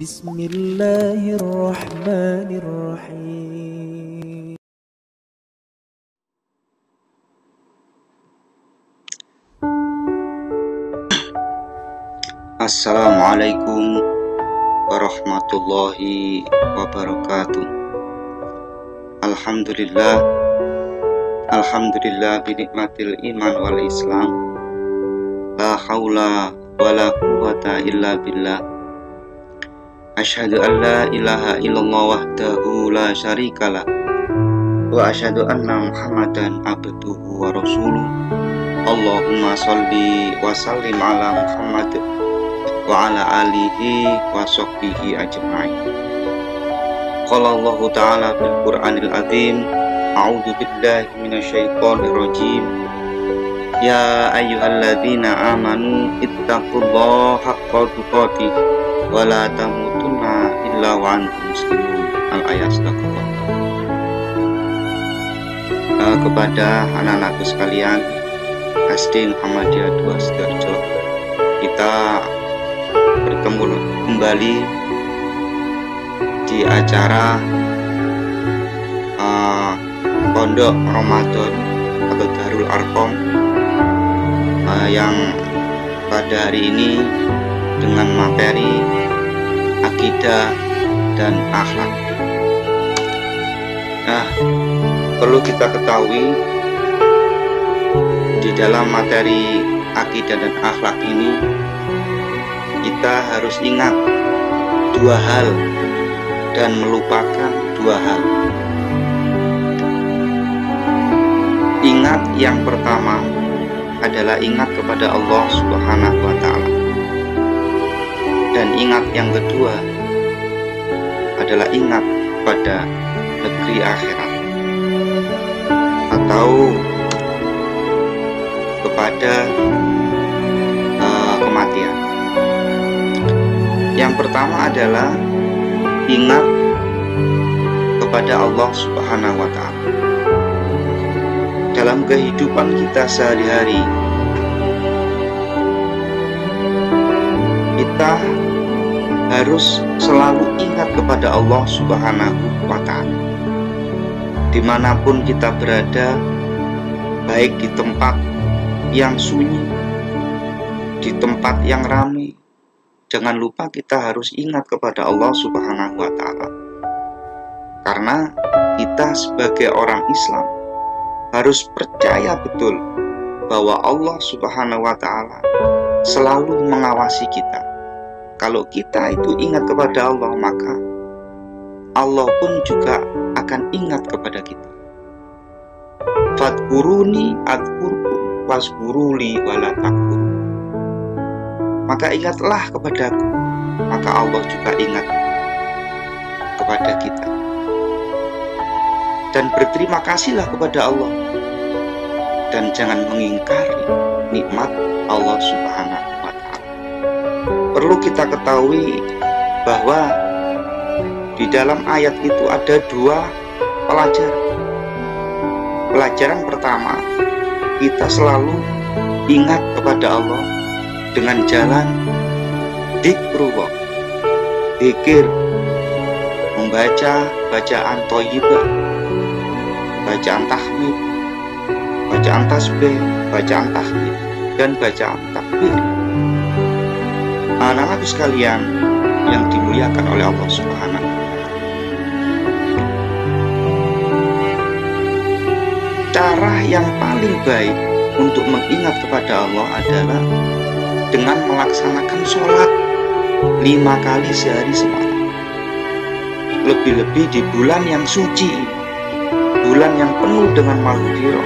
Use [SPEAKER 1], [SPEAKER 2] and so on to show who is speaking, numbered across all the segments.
[SPEAKER 1] Bismillahirrahmanirrahim.
[SPEAKER 2] Assalamualaikum warahmatullahi wabarakatuh. Alhamdulillah binikmatil iman wal islam. La haula wala quwata illa billah. Asyhadu an la ilaha illallah wahdahu la syarikalah. Wa asyhadu anna Muhammadan abduhu wa rasuluh. Allahumma sholli wa sallim ala Muhammad wa ala alihi wa sahbihi ajma'in. Qala Allah ta'ala fil Qur'anil azim, a'udzu billahi minasyaitonir rajim. Ya ayyuhalladzina amanu ittaqullaha haqqa tuqatih wa la tamutunna illa wa antum muslimun. Al-ayat sadaqallah. Kepada anak-anakku sekalian, SD Muhammadiyah 2 Sidoarjo, kita bertemu kembali di acara Pondok Ramadan atau Darul Arqam yang pada hari ini dengan materi akidah dan akhlak. Nah, perlu kita ketahui di dalam materi akidah dan akhlak ini kita harus ingat dua hal dan melupakan dua hal. Ingat yang pertama adalah ingat kepada Allah Subhanahu wa ta'ala. Dan ingat yang kedua adalah ingat pada negeri akhirat atau kepada kematian. Yang pertama adalah ingat kepada Allah Subhanahu wa ta'ala. Dalam kehidupan kita sehari-hari, kita harus selalu ingat kepada Allah Subhanahu wa ta'ala. Dimanapun kita berada, baik di tempat yang sunyi, di tempat yang ramai, jangan lupa kita harus ingat kepada Allah Subhanahu wa ta'ala. Karena kita sebagai orang Islam harus percaya betul bahwa Allah Subhanahu wa ta'ala selalu mengawasi kita. Kalau kita itu ingat kepada Allah, maka Allah pun juga akan ingat kepada kita. Fadkuruni adkurkum waskuruli wala takfur. Maka ingatlah kepadaku, maka Allah juga ingat kepada kita. Dan berterima kasihlah kepada Allah, dan jangan mengingkari nikmat Allah Subhanahu wa ta'ala. Perlu kita ketahui bahwa di dalam ayat itu ada dua pelajaran. Pelajaran pertama, kita selalu ingat kepada Allah dengan jalan dzikrullah, zikir, membaca bacaan thayyibah, bacaan tahmid, bacaan tasbih, bacaan tahmid, dan bacaan takbir. Anak-anak sekalian yang dimuliakan oleh Allah Subhanahu wa ta'ala, cara yang paling baik untuk mengingat kepada Allah adalah dengan melaksanakan sholat 5 kali sehari semalam. Lebih-lebih di bulan yang suci, bulan yang penuh dengan maghfirah,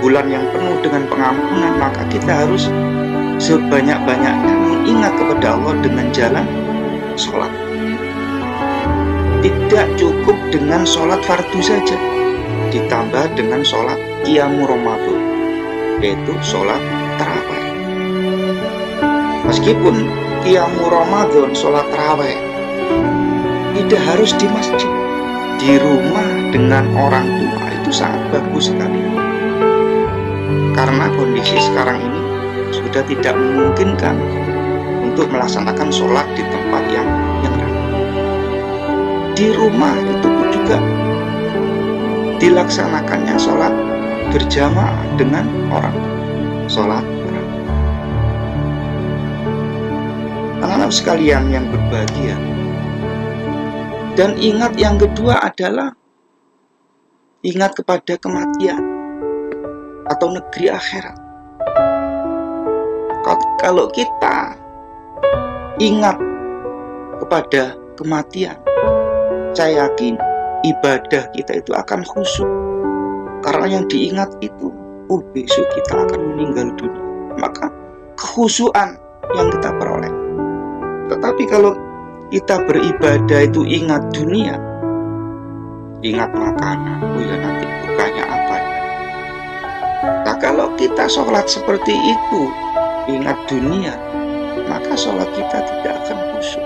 [SPEAKER 2] bulan yang penuh dengan pengampunan, maka kita harus sebanyak-banyaknya mengingat kepada Allah dengan jalan sholat. Tidak cukup dengan sholat fardu saja, ditambah dengan sholat qiyamul Ramadan, yaitu sholat tarawih. Meskipun qiyamul Ramadan, sholat tarawih, tidak harus di masjid, di rumah dengan orang tua itu sangat bagus sekali. Karena kondisi sekarang ini sudah tidak memungkinkan untuk melaksanakan sholat di tempat yang ramai. di rumah itu pun juga dilaksanakannya sholat berjamaah dengan orang, sholat bareng. Anak-anak sekalian yang berbahagia. Dan ingat yang kedua adalah ingat kepada kematian atau negeri akhirat. Kalau kita ingat kepada kematian, saya yakin ibadah kita itu akan khusyuk. Karena yang diingat itu, besok kita akan meninggal dunia. Maka kekhusyuan yang kita peroleh. Tetapi kalau kita beribadah itu ingat dunia, ingat makanan, ya nanti bukanya apa ya. Nah kalau kita sholat seperti itu, ingat dunia, maka sholat kita tidak akan khusyuk.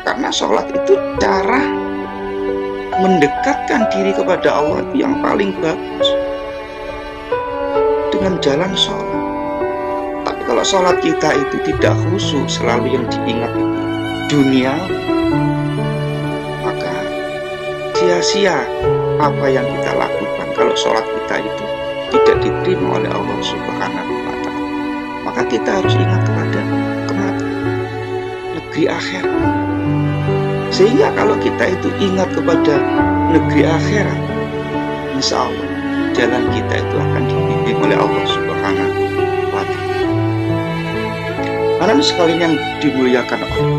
[SPEAKER 2] Karena sholat itu cara mendekatkan diri kepada Allah yang paling bagus dengan jalan sholat. Tapi kalau sholat kita itu tidak khusyuk, selalu yang diingat itu dunia, maka sia-sia apa yang kita lakukan kalau sholat kita itu tidak diterima oleh Allah Subhanahu wa Ta'ala. Maka kita harus ingat kepada kematian, negeri akhirat. Sehingga kalau kita itu ingat kepada negeri akhirat, insya Allah jalan kita itu akan dibimbing oleh Allah Subhanahu wa Ta'ala. Anak sekalian yang dimuliakan Allah.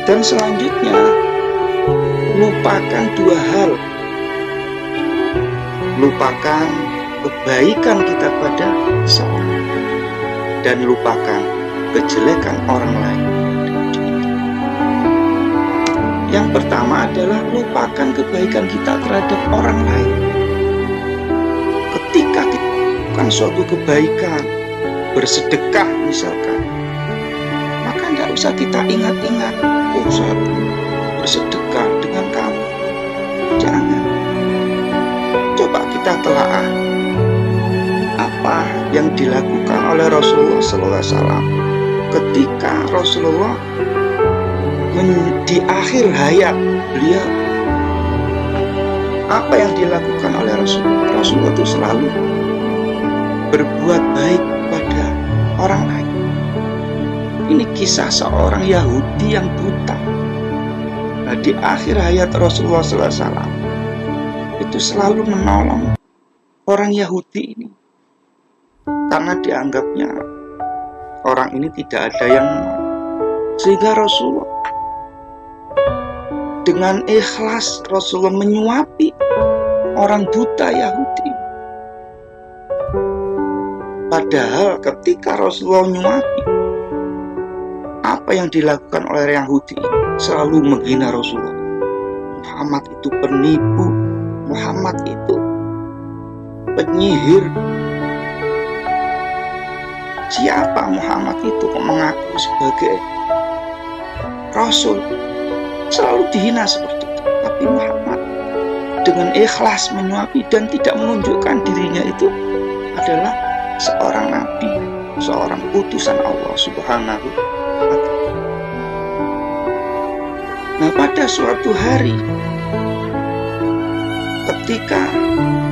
[SPEAKER 2] Dan selanjutnya, lupakan dua hal. Lupakan kebaikan kita pada seorang dan lupakan kejelekan orang lain. Yang pertama adalah lupakan kebaikan kita terhadap orang lain. Ketika kita melakukan suatu kebaikan, bersedekah misalkan, maka tidak usah kita ingat-ingat, saya bersedekah dengan kamu. Jangan. Coba kita telaah apa yang dilakukan oleh Rasulullah SAW ketika Rasulullah di akhir hayat beliau. Apa yang dilakukan oleh Rasulullah? Rasulullah itu selalu berbuat baik pada orang lain. Ini kisah seorang Yahudi yang buta. Nah, di akhir hayat Rasulullah SAW itu selalu menolong orang Yahudi ini karena dianggapnya orang ini tidak ada yang menolong. Sehingga Rasulullah dengan ikhlas Rasulullah menyuapi orang buta Yahudi. Padahal ketika Rasulullah menyuapi, apa yang dilakukan oleh Yahudi selalu menghina Rasulullah. Muhammad itu penipu, Muhammad itu penyihir. Siapa Muhammad itu kok mengaku sebagai Rasul? Selalu dihina seperti itu. Tapi Muhammad dengan ikhlas menyuapi dan tidak menunjukkan dirinya itu adalah seorang nabi, seorang utusan Allah Subhanahu wa Ta'ala. Nah, pada suatu hari ketika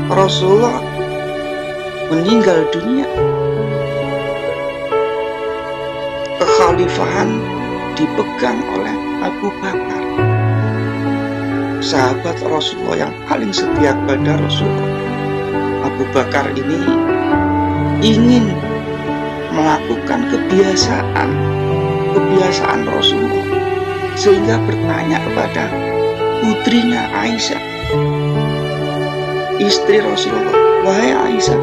[SPEAKER 2] Rasulullah meninggal dunia, kekhalifahan dipegang oleh Abu Bakar, sahabat Rasulullah yang paling setia kepada Rasulullah. Abu Bakar ini ingin melakukan kebiasaan Rasulullah, sehingga bertanya kepada putrinya Aisyah, istri Rasulullah, wahai Aisyah,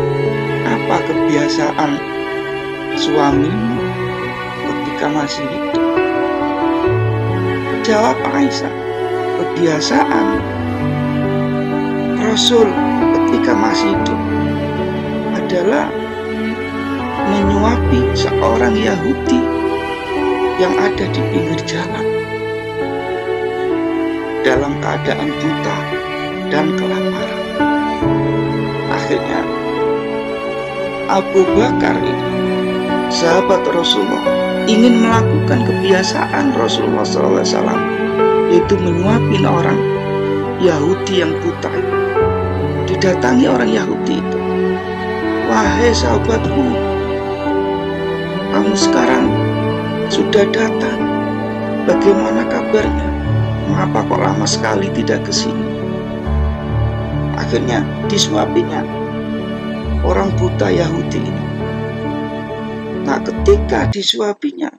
[SPEAKER 2] apa kebiasaan suamimu ketika masih hidup? Jawab Aisyah, kebiasaan Rasul ketika masih hidup adalah menyuapi seorang Yahudi yang ada di pinggir jalan dalam keadaan buta dan kelaparan. Akhirnya Abu Bakar ini, sahabat Rasulullah,
[SPEAKER 3] ingin melakukan kebiasaan Rasulullah SAW, yaitu menyuapin orang Yahudi yang buta. Didatangi orang Yahudi itu, "Wahai sahabatku, kamu sekarang sudah datang. Bagaimana kabarnya? Mengapa kok lama sekali tidak ke sini?" Akhirnya disuapinya orang buta Yahudi ini. Nah, ketika disuapinya,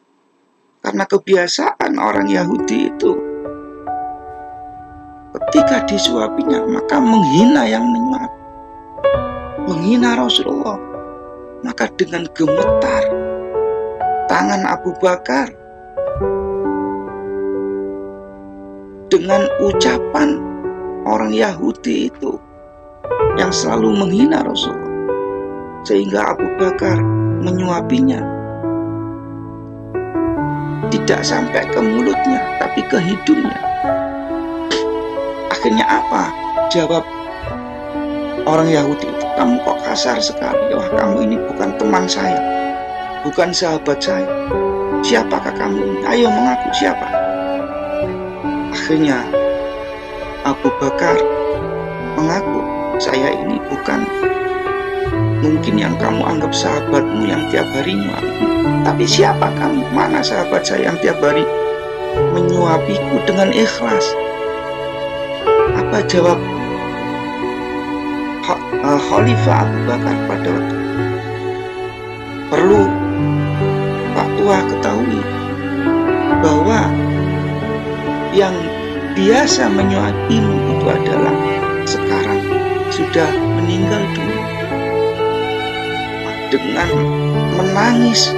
[SPEAKER 3] karena kebiasaan orang Yahudi itu, ketika disuapinya maka menghina yang menyuap, menghina Rasulullah. Maka dengan gemetar tangan Abu Bakar, dengan ucapan orang Yahudi itu yang selalu menghina Rasulullah, sehingga Abu Bakar menyuapinya tidak sampai ke mulutnya tapi ke hidungnya. Akhirnya apa jawab orang Yahudi itu? "Kamu kok kasar sekali? Wah, kamu ini bukan teman saya, bukan sahabat saya. Siapakah kamu ini? Ayo mengaku siapa?" Akhirnya Abu Bakar mengaku, "Saya ini bukan mungkin yang kamu anggap sahabatmu yang tiap hari nyuapi. Tapi siapa kamu? Mana sahabat saya yang tiap hari menyuapiku dengan ikhlas?" Apa jawab Khalifah Abu Bakar pada waktu itu? "Perlu Pak Tua ketahui bahwa yang biasa menyuapimu itu adalah sekarang sudah meninggal dunia." Dengan menangis,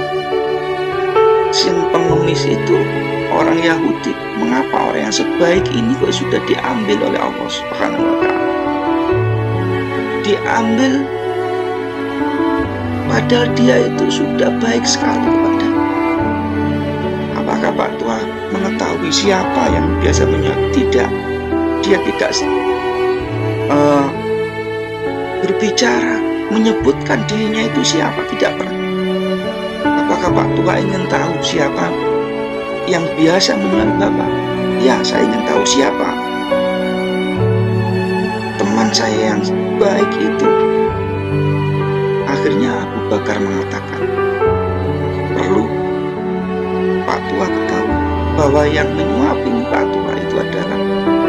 [SPEAKER 3] si pengemis itu orang Yahudi, "Mengapa orang yang sebaik ini kok sudah diambil oleh Allah Subhanahu wa Ta'ala? Diambil padahal dia itu sudah baik sekali kepada." Apakah Pak Tua mengetahui siapa yang biasa menyuap? Tidak. Dia tidak berbicara, menyebutkan dirinya itu siapa, tidak pernah. Apakah Pak Tua ingin tahu siapa yang biasa menyuap Bapak? Ya, saya ingin tahu siapa teman saya yang baik itu. Akhirnya Abu Bakar mengatakan, "Perlu Pak Tua ketahui bahwa yang menyuapin Pak Tua itu adalah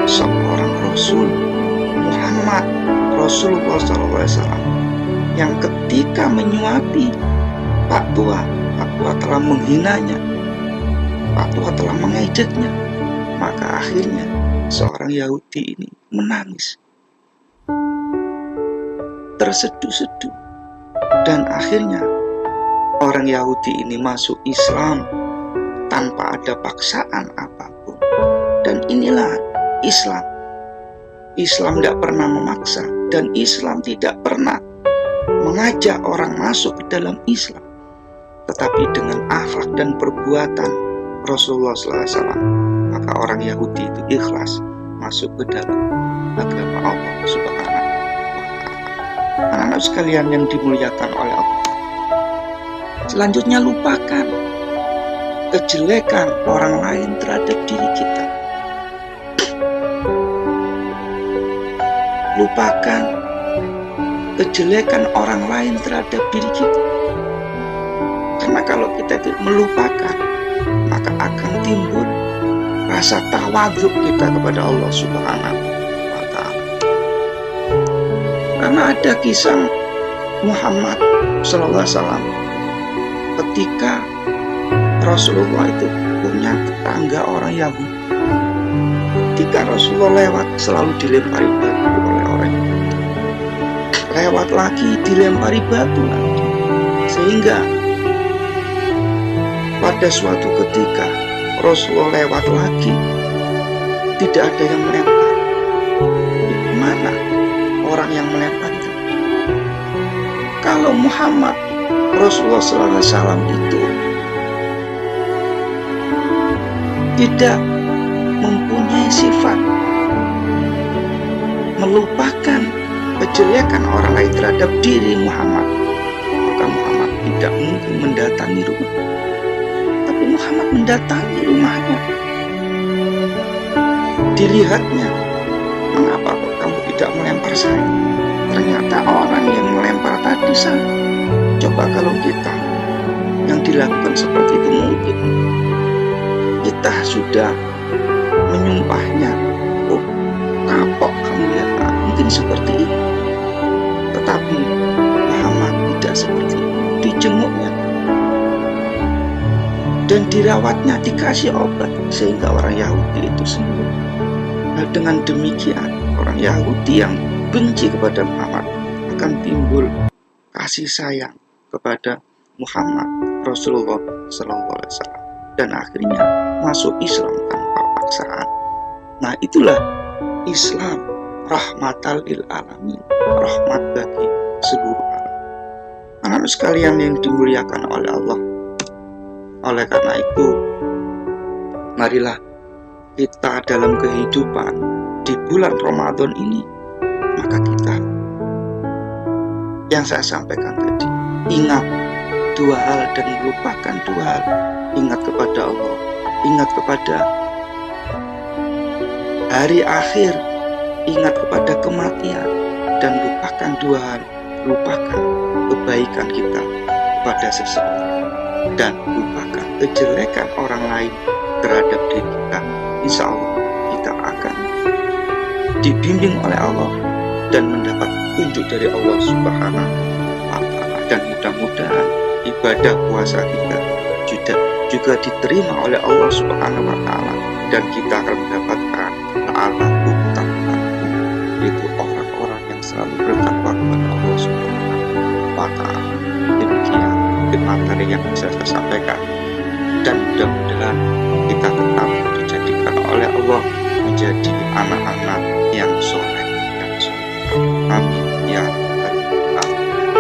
[SPEAKER 3] seorang Rasul Muhammad Rasulullah SAW, yang ketika menyuapi Pak Tua telah menghinanya, Pak Tua telah mengejeknya." Maka akhirnya seorang Yahudi ini menangis, terseduh-seduh, dan akhirnya orang Yahudi ini masuk Islam tanpa ada paksaan apapun. Dan inilah Islam. Islam tidak pernah memaksa, dan Islam tidak pernah mengajak orang masuk ke dalam Islam, tetapi dengan akhlak dan perbuatan Rasulullah SAW, maka orang Yahudi itu ikhlas masuk ke dalam agama Allah Subhanahu wa Ta'ala. Anak-anak sekalian yang dimuliakan oleh Allah, selanjutnya lupakan kejelekan orang lain terhadap diri kita. Lupakan kejelekan orang lain terhadap diri kita. Karena kalau kita itu melupakan, maka akan timbul rasa tawadhu kita kepada Allah Subhanahu wa Ta'ala. Karena ada kisah Muhammad SAW ketika Rasulullah itu punya tetangga orang Yahudi. Ketika Rasulullah lewat, selalu dilempari batu oleh orang Yahudi. Lewat lagi, dilempari batu lagi. Sehingga pada suatu ketika Rasulullah lewat lagi, tidak ada yang melempar. Mana orang yang melempar itu? Kalau Muhammad Rasulullah SAW itu tidak mempunyai sifat melupakan kejelekan orang lain terhadap diri Muhammad, maka Muhammad tidak mungkin mendatangi rumah. mendatangi rumahnya. Dilihatnya, mengapa kok kamu tidak melempar saya? Ternyata orang yang melempar tadi saya. Coba kalau kita yang dilakukan seperti itu, mungkin kita sudah menyumpahnya, oh kapok kamu lihat, mungkin seperti itu. Tetapi Muhammad tidak seperti itu. Dijenguknya dan dirawatnya, dikasih obat sehingga orang Yahudi itu sembuh. Nah, dengan demikian orang Yahudi yang benci kepada Muhammad akan timbul kasih sayang kepada Muhammad Rasulullah SAW, dan akhirnya masuk Islam tanpa paksaan. Nah, itulah Islam, rahmatan lil alamin, rahmat bagi seluruh alam. Anak-anak sekalian yang dimuliakan oleh Allah, oleh karena itu marilah kita dalam kehidupan di bulan Ramadan ini, maka kita yang saya sampaikan tadi, ingat dua hal dan melupakan dua hal. Ingat kepada Allah, ingat kepada hari akhir, ingat kepada kematian, dan lupakan dua hal. Lupakan kebaikan kita pada seseorang dan lupakan kejelekan orang lain terhadap diri kita. Insya Allah kita akan dibimbing oleh Allah dan mendapat petunjuk dari Allah Subhanahu wa Ta'ala, dan mudah-mudahan ibadah puasa kita juga diterima oleh Allah Subhanahu wa Ta'ala, dan kita akan mendapatkan ta'alaqut taqwa, yaitu orang-orang yang selalu bertakwa kepada Allah Subhanahu wa Ta'ala. Demikian materi yang bisa saya sampaikan, dan mudah-mudahan kita tetap dijadikan oleh Allah menjadi anak-anak yang soleh dan soleh. Amin ya rabbal alamin.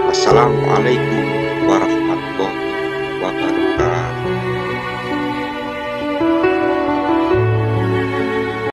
[SPEAKER 3] Wassalamualaikum warahmatullahi wabarakatuh.